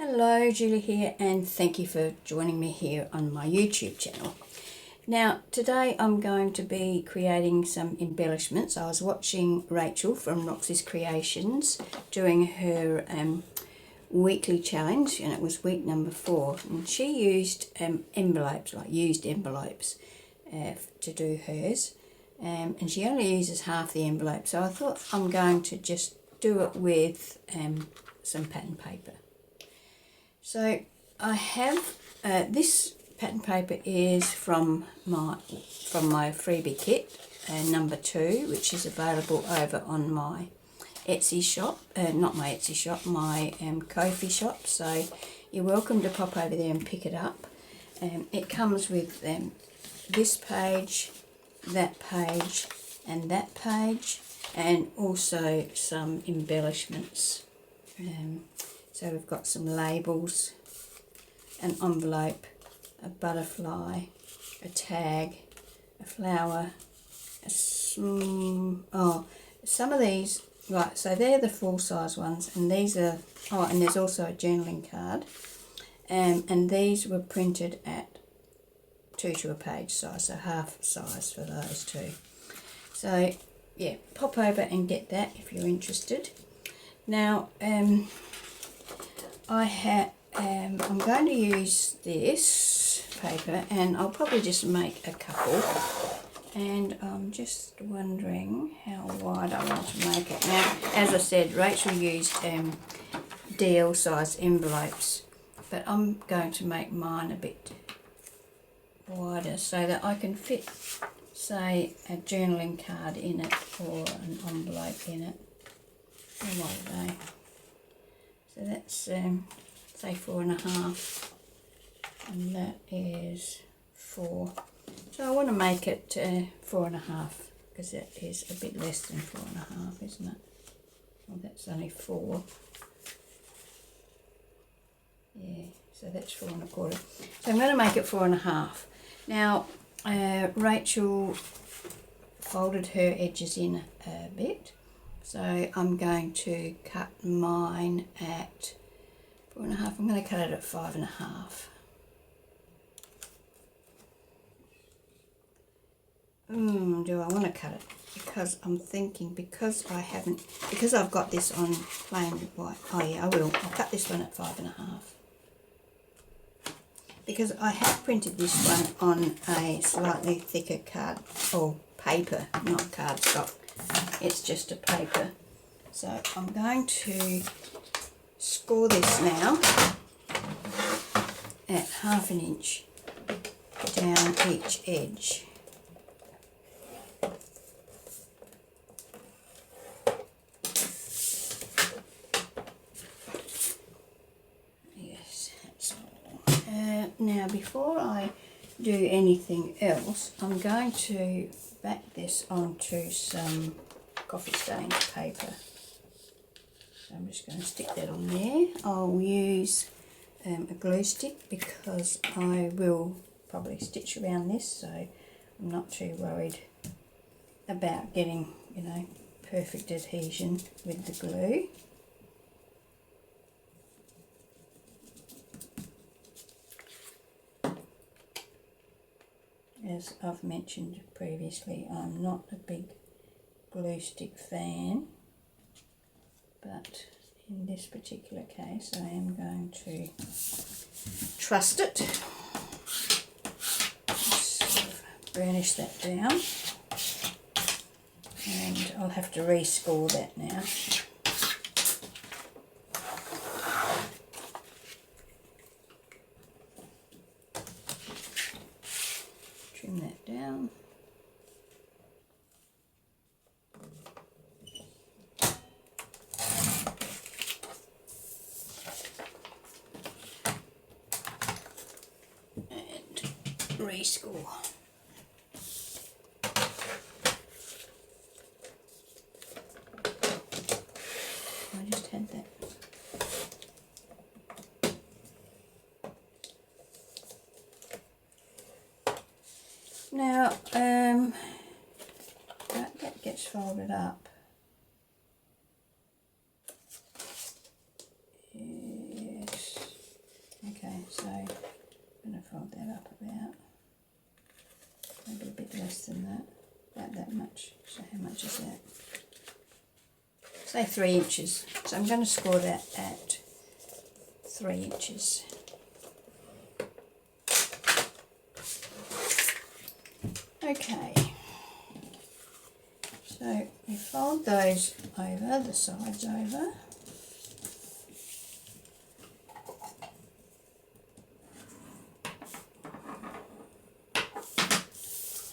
Hello, Julie here, and thank you for joining me here on my YouTube channel. Now, today I'm going to be creating some embellishments. I was watching Rachel from Roxy's Creations doing her weekly challenge, and it was week number 4, and she used envelopes, like used envelopes, to do hers, and she only uses half the envelope, so I thought I'm going to just do it with some pattern paper. So I have this pattern paper is from my freebie kit number 2, which is available over on my Etsy shop, not my Etsy shop, my Ko-fi shop. So you're welcome to pop over there and pick it up. It comes with this page, that page, and that page, and also some embellishments. So we've got some labels, an envelope, a butterfly, a tag, a flower, some of these, right, so they're the full size ones, and these are, and there's also a journaling card, and these were printed at 2 to a page size, so half size for those two. So yeah, pop over and get that if you're interested. Now I'm going to use this paper, and I'll probably just make a couple, and I'm just wondering how wide I want to make it. Now, as I said, Rachel used DL size envelopes, but I'm going to make mine a bit wider so that I can fit, say, a journaling card in it or an envelope in it. How wide are they? So that's say 4.5, and that is 4. So I want to make it 4.5, because it is a bit less than 4.5, isn't it? Well, that's only 4. Yeah, so that's 4.25. So I'm going to make it 4.5. Now, Rachel folded her edges in a bit. So I'm going to cut mine at 4.5. I'm going to cut it at 5.5. Do I want to cut it? Because I'm thinking, because I've got this on plain white. Oh yeah, I will. I'll cut this one at 5.5. Because I have printed this one on a slightly thicker card, or paper, not cardstock. It's just a paper. So I'm going to score this now at 1/2 inch down each edge. Yes, that's all. Now, before I do anything else, I'm going to back this onto some coffee stained paper. So I'm just going to stick that on there. I'll use a glue stick, because I will probably stitch around this, so I'm not too worried about getting, perfect adhesion with the glue. As I've mentioned previously, I'm not a big glue stick fan, but in this particular case I am going to trust it. Just burnish that down, and I'll have to rescore that now. Trim that down. Rescore. I just had that. Now, that gets folded up. Yes. So I'm going to fold that up about maybe a bit less than that, about that much. So how much is that? Say 3 inches. So I'm going to score that at 3 inches. Okay, so we fold those over, the sides over.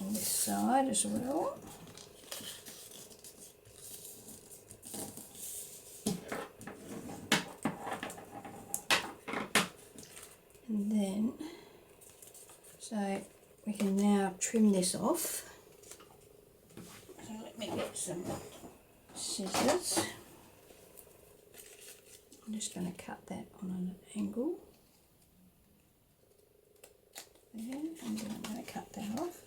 And this side as well. And then, so we can now trim this off. So let me get some scissors. I'm just going to cut that on an angle. There, and then I'm going to cut that off.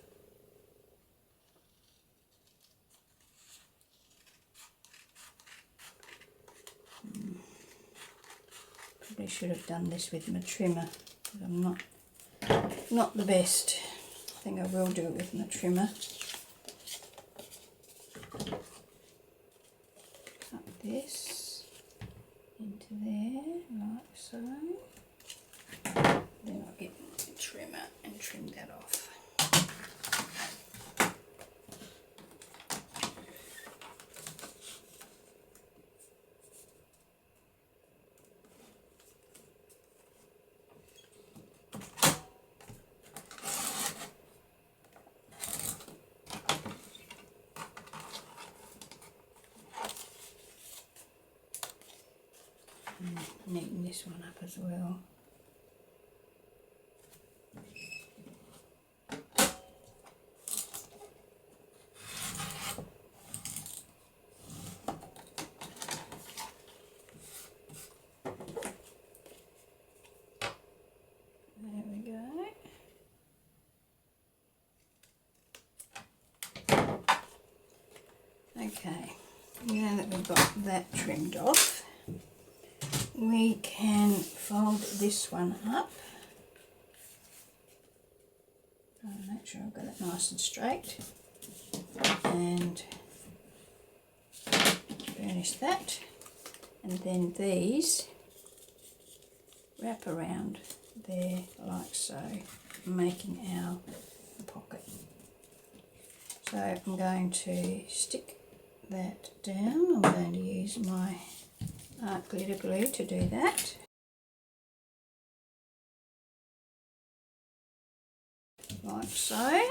Probably should have done this with my trimmer, but I'm not the best. I think I will do it with my trimmer. Cut this into there, like so. Then I'll get the trimmer and trim that off. Neaten this one up as well. There we go. Okay, now that we've got that trimmed off, we can fold this one up. I'll make sure I've got it nice and straight, and burnish that, and then these wrap around there like so, making our pocket. So I'm going to stick that down. I'm going to use my art glitter glue to do that. Like so.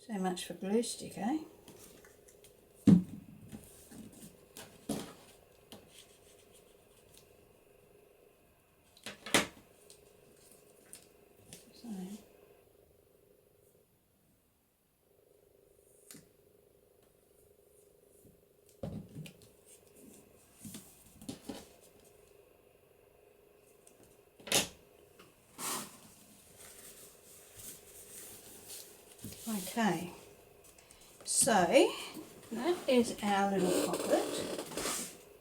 So much for glue stick, eh? Okay, so that is our little pocket.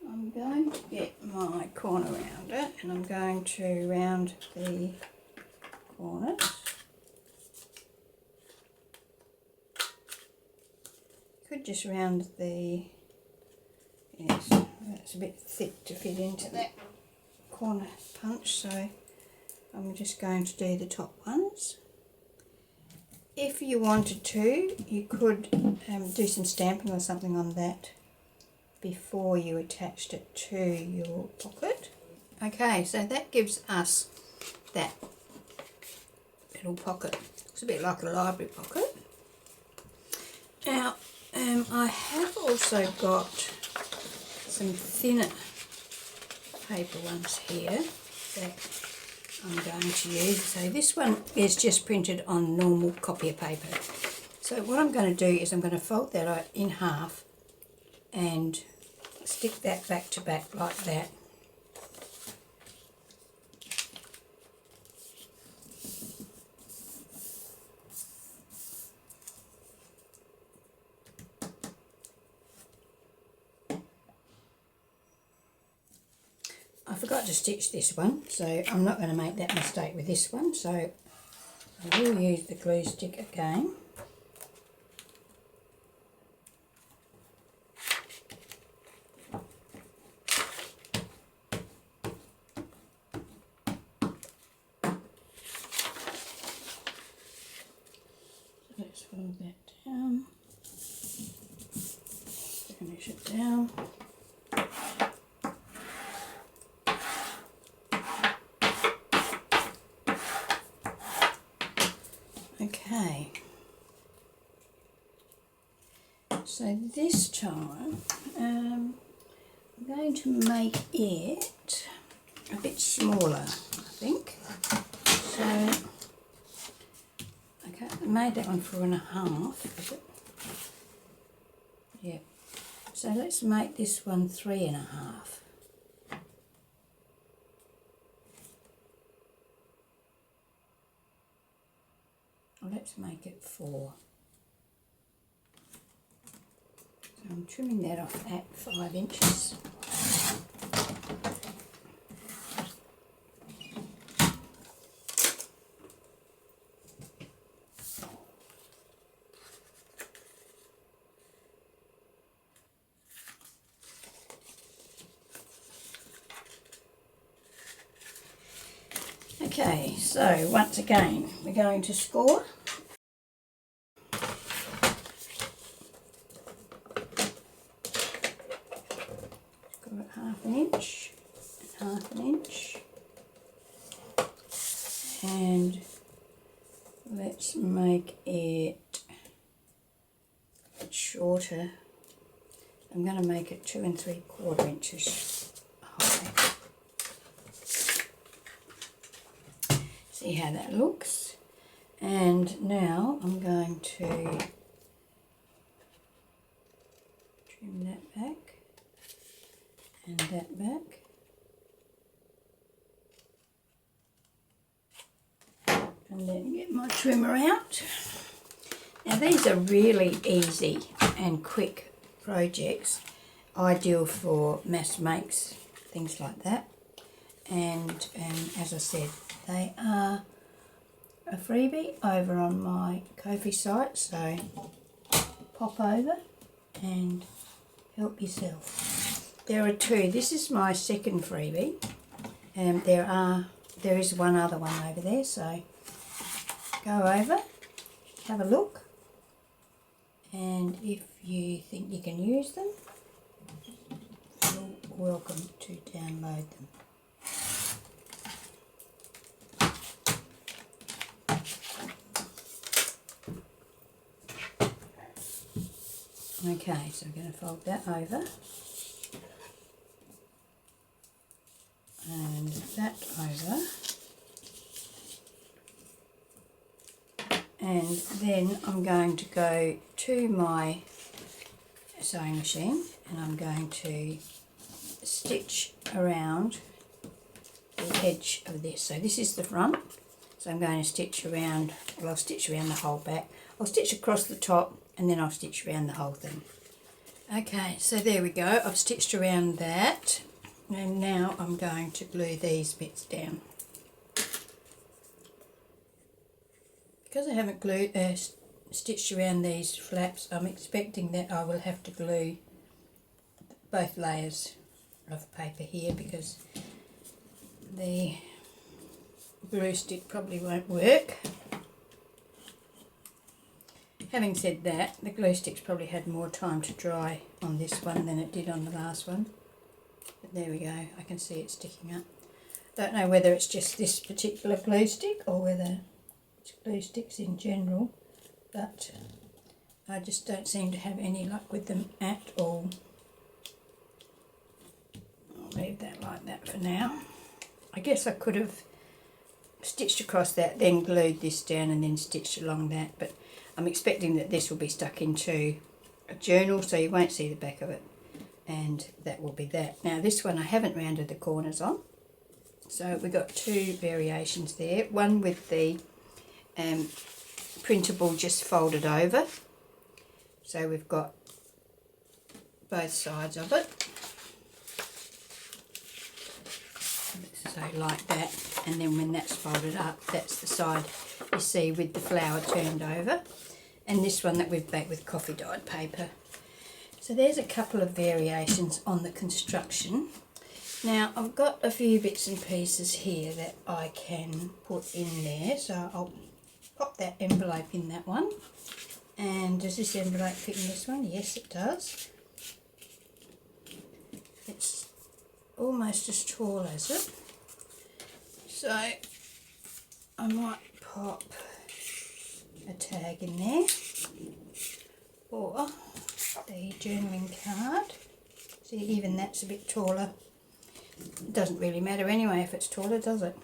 I'm going to get my corner rounder and I'm going to round the corners. Could just round the, yes, that's a bit thick to fit into that corner punch, so I'm just going to do the top ones. If you wanted to, you could do some stamping or something on that before you attached it to your pocket. Okay, so that gives us that little pocket. It's a bit like a library pocket. Now, I have also got some thinner paper ones here that I'm going to use. So this one is just printed on normal copier paper. So what I'm going to do is I'm going to fold that out in half and stick that back to back like that. forgot to stitch this one, so I'm not going to make that mistake with this one, so I will use the glue stick again. Let's fold that down, finish it down. Okay, so this time I'm going to make it a bit smaller, I think. So, okay, I made that one 4.5, is it? Yeah. So let's make this one 3.5. Let's make it 4. So I'm trimming that off at 5 inches. Okay, so once again we're going to score. Score at 1/2 inch and 1/2 inch, and let's make it a bit shorter. I'm going to make it 2 3/4 inches high. See how that looks. And now I'm going to trim that back and that back. And then get my trimmer out. Now these are really easy and quick projects, ideal for mass makes, things like that. And as I said, they are a freebie over on my Ko-fi site, so pop over and help yourself. There are 2. This is my second freebie, and there is one other one over there, so go over, have a look, and if you think you can use them, you're welcome to download them. Okay, so I'm going to fold that over and that over, and then I'm going to go to my sewing machine and I'm going to stitch around the edge of this. So this is the front, so I'm going to stitch around, well, I'll stitch around the whole back. I'll stitch across the top and then I'll stitch around the whole thing. Okay, so there we go. I've stitched around that, and now I'm going to glue these bits down. Because I haven't stitched around these flaps, I'm expecting that I will have to glue both layers of paper here because the glue stick probably won't work. Having said that, the glue stick's probably had more time to dry on this one than it did on the last one. But there we go, I can see it sticking up. Don't know whether it's just this particular glue stick or whether it's glue sticks in general, but I just don't seem to have any luck with them at all. I'll leave that like that for now. I guess I could have stitched across that, then glued this down and then stitched along that, but I'm expecting that this will be stuck into a journal so you won't see the back of it, and that will be that. Now this one I haven't rounded the corners on, so we've got 2 variations there, one with the printable just folded over, so we've got both sides of it, So like that, and then when that's folded up, that's the side you see with the flower turned over. And this one that we've baked with coffee dyed paper. So there's a couple of variations on the construction. Now I've got a few bits and pieces here that I can put in there, so I'll pop that envelope in that one. And does this envelope fit in this one? Yes, it does. It's almost as tall as it. So I might pop a tag in there, or the journaling card. See, even that's a bit taller. It doesn't really matter anyway if it's taller, does it?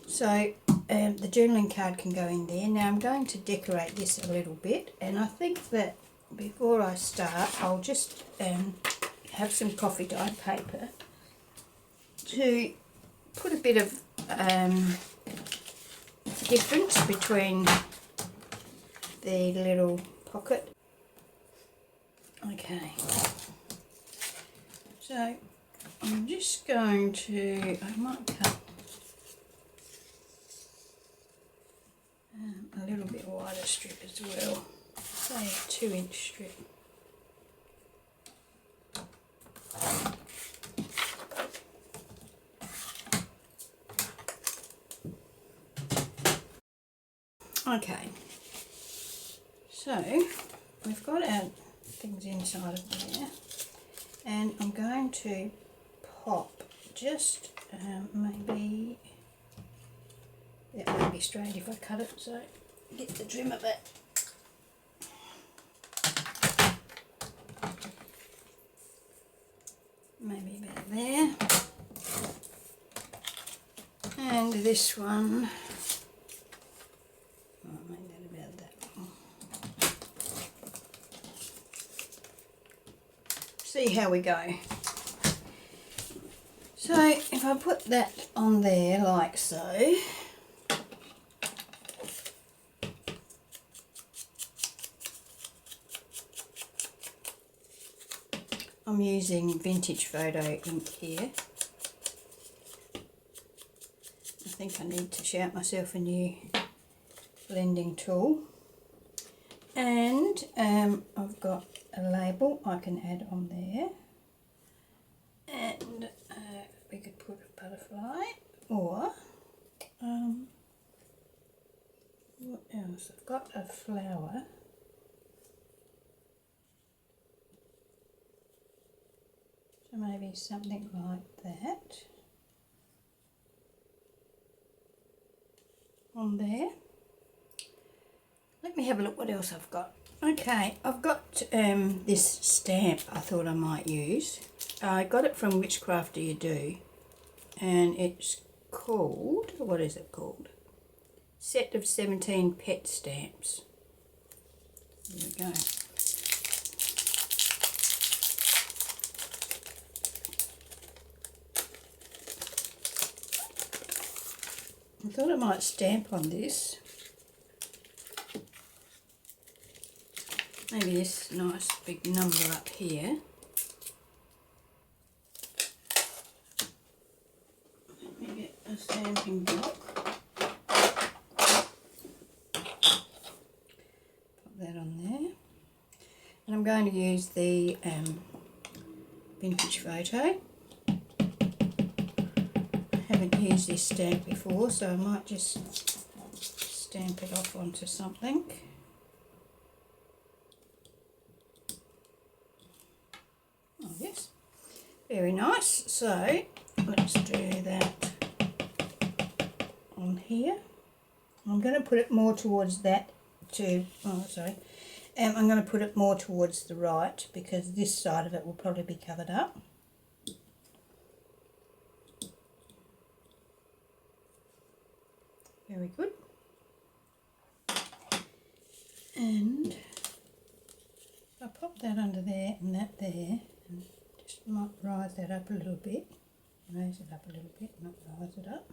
So the journaling card can go in there. Now I'm going to decorate this a little bit, and I think that before I start I'll just have some coffee dyed paper to put a bit of difference between the little pocket. Okay, so I'm just going to, I might cut a little bit wider strip as well, say a 2-inch strip. Okay, so we've got our things inside of there, and I'm going to pop just maybe, that won't be straight if I cut it, so get the trim of it. Maybe about there, and this one, I'll make that about that long. See how we go. So if I put that on there like so, I'm using vintage photo ink here. I think I need to shout myself a new blending tool. And I've got a label I can add on there. And we could put a butterfly, or what else? I've got a flower. So maybe something like that on there. Let me have a look what else I've got. Okay, I've got this stamp I thought I might use. I got it from Which Craft Do You Do, and it's called, what is it called? Set of 17 pet stamps. There we go. I thought I might stamp on this. Maybe this nice big number up here. Let me get a stamping block. Put that on there. And I'm going to use the vintage photo. I haven't used this stamp before, so I might just stamp it off onto something. Oh yes, very nice. So let's do that on here. I'm going to put it more towards that I'm going to put it more towards the right, because this side of it will probably be covered up. Very good. And I'll pop that under there and that there, and just might rise that up a little bit. Raise it up a little bit, not rise it up.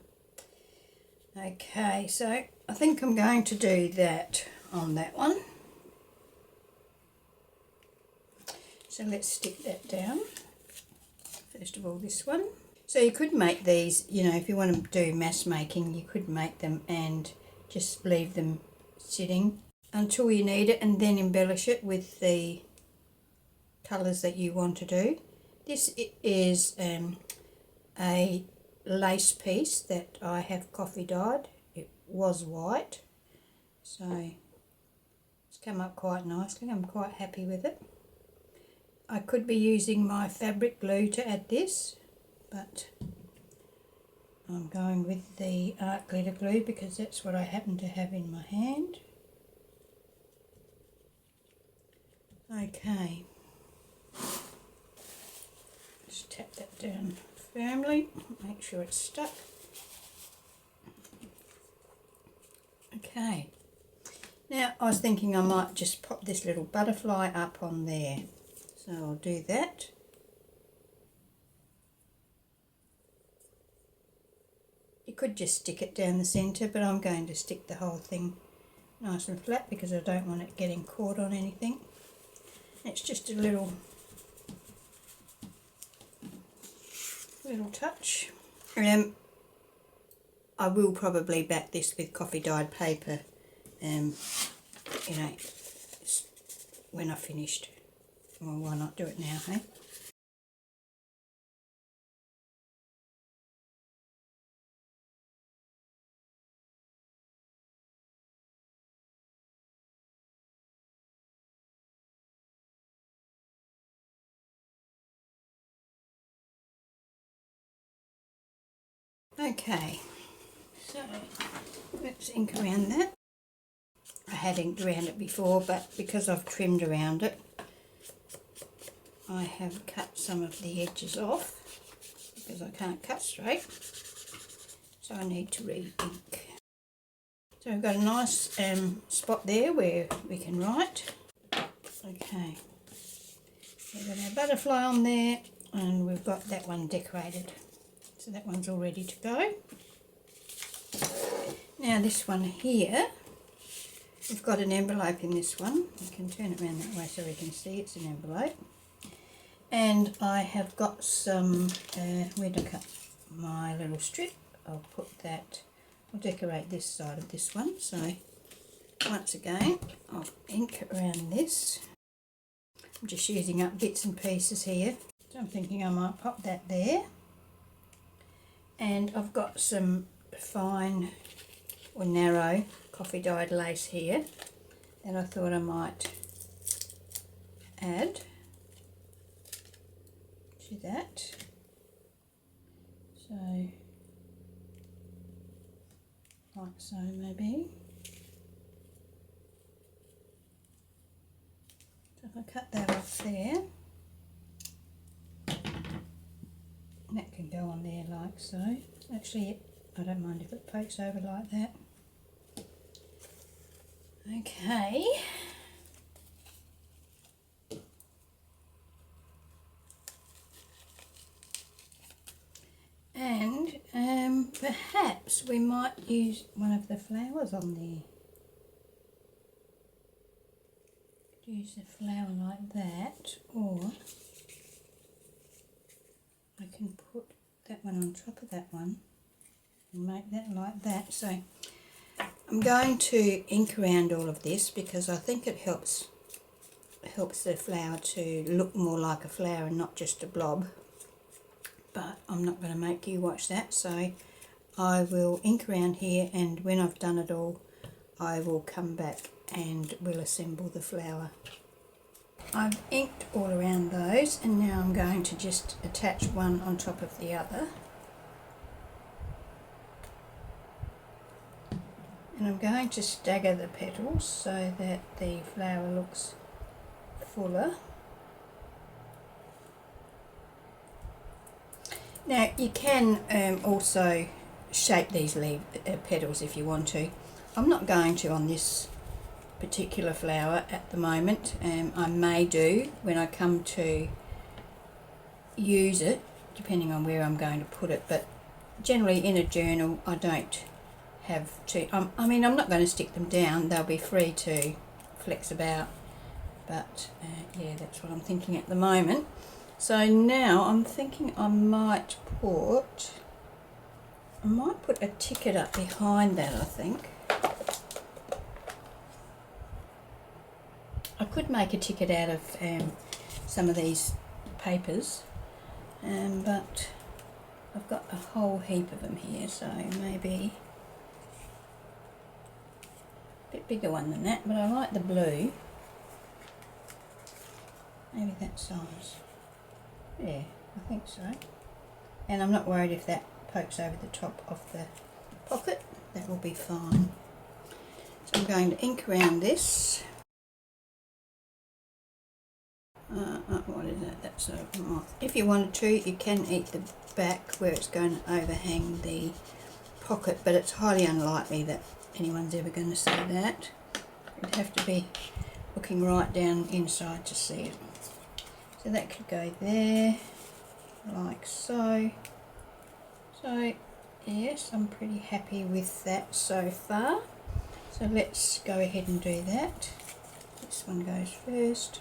Okay, so I think I'm going to do that on that one. So let's stick that down. First of all, this one. So you could make these, you know, if you want to do mass making, you could make them and just leave them sitting until you need it, and then embellish it with the colours that you want to do. This is a lace piece that I have coffee dyed. It was white, so it's come up quite nicely. I'm quite happy with it. I could be using my fabric glue to add this, but I'm going with the art glitter glue because that's what I happen to have in my hand. Okay, just tap that down firmly, make sure it's stuck. Okay, now I was thinking I might just pop this little butterfly up on there, so I'll do that. You could just stick it down the centre, but I'm going to stick the whole thing nice and flat because I don't want it getting caught on anything. It's just a little touch. I will probably back this with coffee dyed paper, you know, when I've finished. Well, why not do it now, hey? Okay, so let's ink around that. I had inked around it before, but because I've trimmed around it, I have cut some of the edges off because I can't cut straight, so I need to re-ink. So we've got a nice spot there where we can write. Okay, we've got our butterfly on there and we've got that one decorated. So that one's all ready to go. Now this one here, we've got an envelope in this one. You can turn it around that way so we can see it's an envelope. And I have got some, where to cut my little strip. I'll put that, I'll decorate this side of this one. So once again, I'll ink around this. I'm just using up bits and pieces here. So I'm thinking I might pop that there. And I've got some fine or narrow coffee dyed lace here that I thought I might add to that. So, like so maybe. So if I cut that off there, that can go on there like so. Actually, I don't mind if it pokes over like that. Okay. And perhaps we might use one of the flowers on there. Use a flower like that, or I can put that one on top of that one and make that like that. So I'm going to ink around all of this because I think it helps the flower to look more like a flower and not just a blob. But I'm not going to make you watch that, so I will ink around here, and when I've done it all I will come back and we'll assemble the flower. I've inked all around those, and now I'm going to just attach one on top of the other. And I'm going to stagger the petals so that the flower looks fuller. Now you can also shape these petals if you want to. I'm not going to on this particular flower at the moment. I may do when I come to use it, depending on where I'm going to put it, but generally in a journal I don't have to, I mean I'm not going to stick them down, they'll be free to flex about, but yeah, that's what I'm thinking at the moment. So now I'm thinking I might put a ticket up behind that, I think. I could make a ticket out of some of these papers, but I've got a whole heap of them here, so maybe a bit bigger one than that, but I like the blue. Maybe that size. Yeah, I think so. And I'm not worried if that pokes over the top of the pocket, that will be fine. So I'm going to ink around this. What is that? That's a moth. If you wanted to, you can eat the back where it's going to overhang the pocket, but it's highly unlikely that anyone's ever going to see that. You'd have to be looking right down inside to see it. So that could go there, like so. So yes, I'm pretty happy with that so far. So let's go ahead and do that. This one goes first.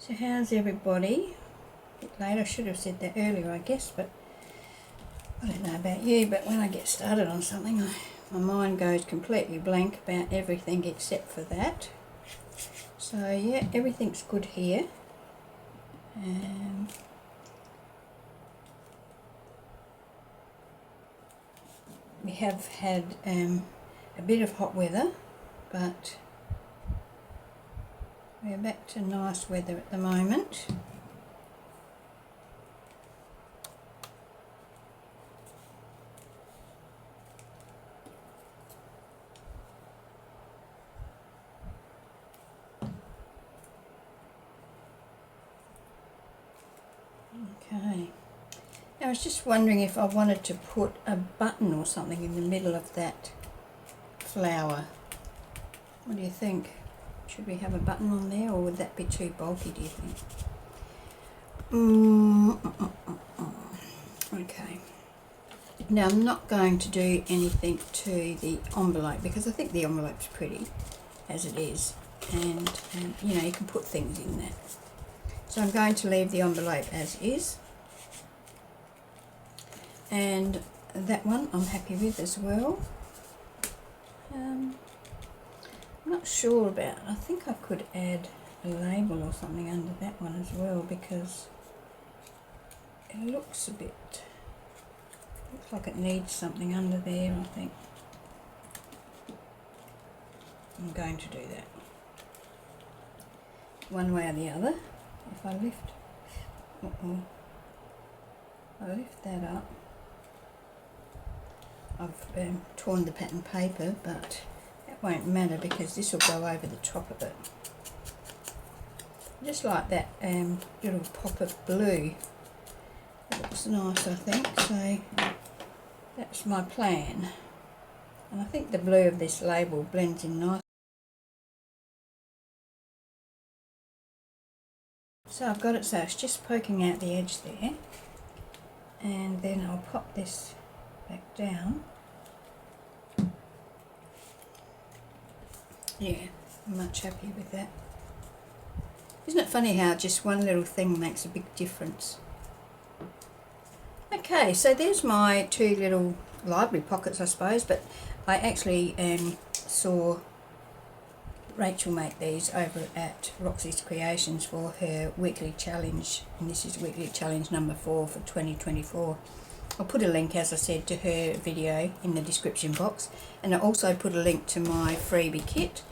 So how's everybody? A bit late, I should have said that earlier I guess, but I don't know about you, but when I get started on something, my mind goes completely blank about everything except for that. So yeah, everything's good here. We have had a bit of hot weather, but we're back to nice weather at the moment. Okay. Now I was just wondering if I wanted to put a button or something in the middle of that flower. What do you think? Should we have a button on there, or would that be too bulky, do you think? Okay. Now I'm not going to do anything to the envelope because I think the envelope's pretty as it is, and you know, you can put things in that. So I'm going to leave the envelope as is, and that one I'm happy with as well. I'm not sure about, I think I could add a label or something under that one as well, because it looks like it needs something under there, I think. I'm going to do that one way or the other. If I lift, I lift that up. I've torn the pattern paper, but that won't matter because this will go over the top of it. Just like that little pop of blue. It looks nice, I think, so that's my plan. And I think the blue of this label blends in nice. So I've got it so it's just poking out the edge there, and then I'll pop this back down. Yeah, I'm much happier with that. Isn't it funny how just one little thing makes a big difference? Okay, so there's my two little library pockets, I suppose, but I actually saw Rachel make these over at Roxy's Creations for her weekly challenge, and this is weekly challenge number 4 for 2024. I'll put a link, as I said, to her video in the description box, and I'll also put a link to my freebie kit.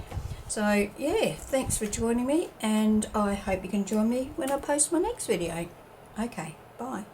So yeah, thanks for joining me, and I hope you can join me when I post my next video. Okay, bye.